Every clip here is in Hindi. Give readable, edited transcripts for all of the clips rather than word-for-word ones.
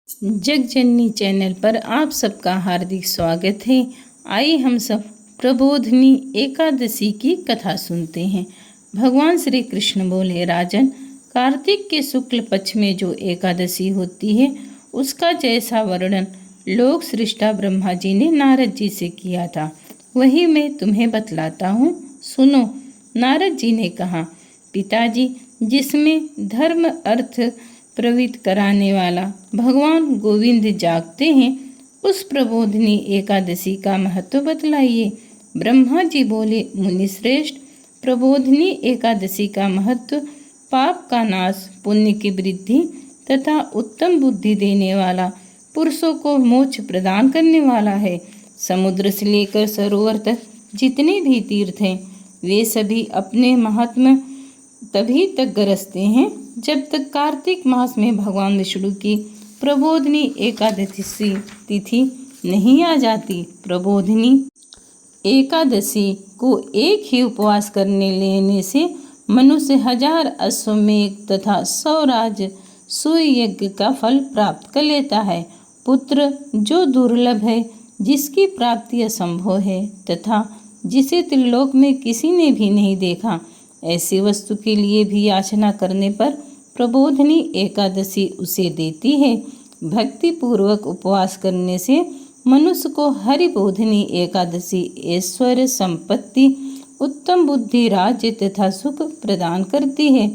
जगजननी चैनल पर आप सबका हार्दिक स्वागत है। आइए हम सब प्रबोधिनी एकादशी की कथा सुनते हैं। भगवान श्री कृष्ण बोले, राजन, कार्तिक के शुक्ल पक्ष में जो एकादशी होती है उसका जैसा वर्णन लोक सृष्टा ब्रह्मा जी ने नारद जी से किया था वही मैं तुम्हें बतलाता हूँ, सुनो। नारद जी ने कहा, पिताजी, जिसमें धर्म अर्थ प्रवृत्त कराने वाला भगवान गोविंद जागते हैं, उस प्रबोधिनी एकादशी का महत्व बतलाइए। ब्रह्मा जी बोले, मुनिश्रेष्ठ, प्रबोधिनी एकादशी का महत्व पाप का नाश, पुण्य की वृद्धि तथा उत्तम बुद्धि देने वाला, पुरुषों को मोक्ष प्रदान करने वाला है। समुद्र से लेकर सरोवर तक जितने भी तीर्थ हैं वे सभी अपने महात्म्य तभी तक गरजते हैं जब तक कार्तिक मास में भगवान विष्णु की प्रबोधिनी एकादशी तिथि नहीं आ जाती। प्रबोधिनी एकादशी को एक ही उपवास करने लेने से मनुष्य 1000 अश्वमेघ तथा 100 राजसूय यज्ञ का फल प्राप्त कर लेता है। पुत्र जो दुर्लभ है, जिसकी प्राप्ति असंभव है तथा जिसे त्रिलोक में किसी ने भी नहीं देखा, ऐसी वस्तु के लिए भी याचना करने पर प्रबोधिनी एकादशी उसे देती है। भक्ति पूर्वक उपवास करने से मनुष्य को हरिबोधिनी एकादशी ऐश्वर्य, संपत्ति, उत्तम बुद्धि, राज्य तथा सुख प्रदान करती है।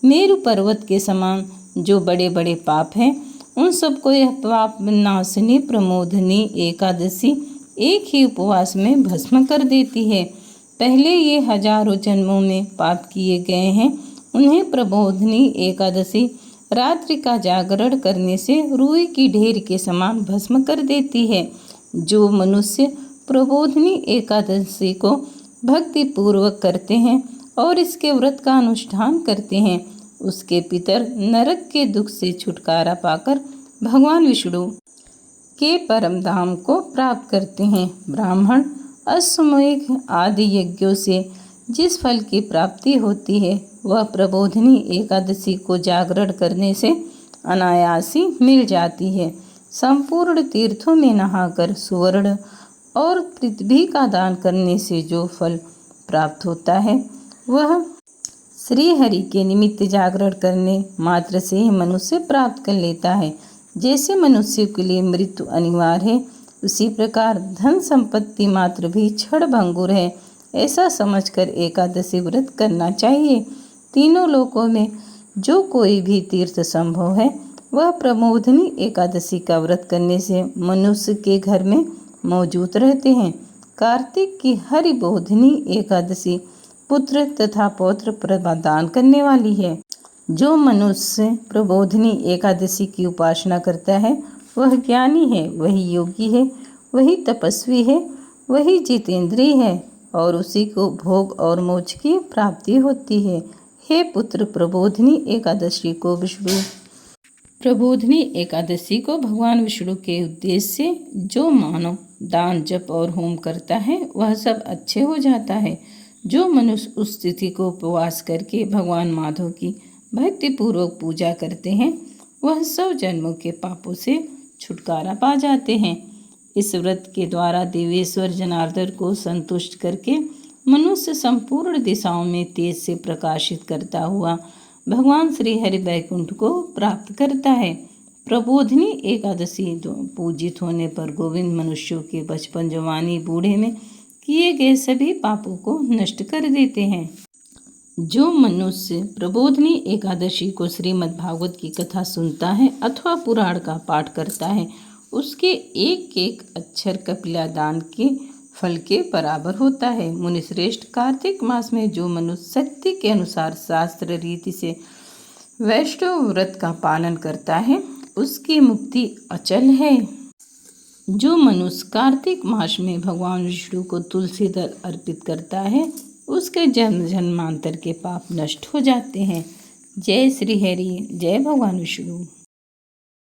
मेरु पर्वत के समान जो बड़े बड़े पाप हैं, उन सबको यह पाप नाशिनी प्रबोधिनी एकादशी एक ही उपवास में भस्म कर देती है। पहले ये हजारों जन्मों में पाप किए गए हैं, उन्हें प्रबोधिनी एकादशी रात्रि का जागरण करने से रुई की ढेर के समान भस्म कर देती है। जो मनुष्य प्रबोधिनी एकादशी को भक्ति पूर्वक करते हैं और इसके व्रत का अनुष्ठान करते हैं, उसके पितर नरक के दुख से छुटकारा पाकर भगवान विष्णु के परम धाम को प्राप्त करते हैं। ब्राह्मण अश्वमेघ आदि यज्ञों से जिस फल की प्राप्ति होती है वह प्रबोधिनी एकादशी को जागरण करने से अनायास ही मिल जाती है। संपूर्ण तीर्थों में नहाकर सुवर्ण और पृथ्वी का दान करने से जो फल प्राप्त होता है वह श्री हरि के निमित्त जागरण करने मात्र से ही मनुष्य प्राप्त कर लेता है। जैसे मनुष्य के लिए मृत्यु अनिवार्य है, उसी प्रकार धन संपत्ति मात्र भी क्षण भंगुर है। ऐसा समझकर एकादशी व्रत करना चाहिए। तीनों लोकों में जो कोई भी तीर्थ संभव है वह प्रबोधिनी एकादशी का व्रत करने से मनुष्य के घर में मौजूद रहते हैं। कार्तिक की हरिबोधिनी एकादशी पुत्र तथा पौत्र प्रदान करने वाली है। जो मनुष्य प्रबोधिनी एकादशी की उपासना करता है वह ज्ञानी है, वही योगी है, वही तपस्वी है, वही जितेंद्रिय है और उसी को भोग और मोक्ष की प्राप्ति होती है। हे पुत्र, प्रबोधिनी एकादशी को भगवान विष्णु के उद्देश्य से जो मानव दान, जप और होम करता है वह सब अच्छे हो जाता है। जो मनुष्य उस तिथि को उपवास करके भगवान माधव की भक्ति पूर्वक पूजा करते हैं वह 100 जन्मों के पापों से छुटकारा पा जाते हैं। इस व्रत के द्वारा देवेश्वर जनार्दन को संतुष्ट करके मनुष्य संपूर्ण दिशाओं में तेज से प्रकाशित करता हुआ भगवान श्री हरि वैकुंठ को प्राप्त करता है। प्रबोधिनी एकादशी पूजित होने पर गोविंद मनुष्यों के बचपन, जवानी, बूढ़े में किए गए सभी पापों को नष्ट कर देते हैं। जो मनुष्य प्रबोधिनी एकादशी को श्रीमद् भागवत की कथा सुनता है अथवा पुराण का पाठ करता है, उसके एक एक अक्षर कपिला दान के फल के बराबर होता है। मुनिश्रेष्ठ, कार्तिक मास में जो मनुष्य शक्ति के अनुसार शास्त्र रीति से वैष्णव व्रत का पालन करता है उसकी मुक्ति अचल है। जो मनुष्य कार्तिक मास में भगवान विष्णु को तुलसी दल अर्पित करता है उसके जन्म जन्मांतर के पाप नष्ट हो जाते हैं। जय श्री हरि, जय भगवान विष्णु।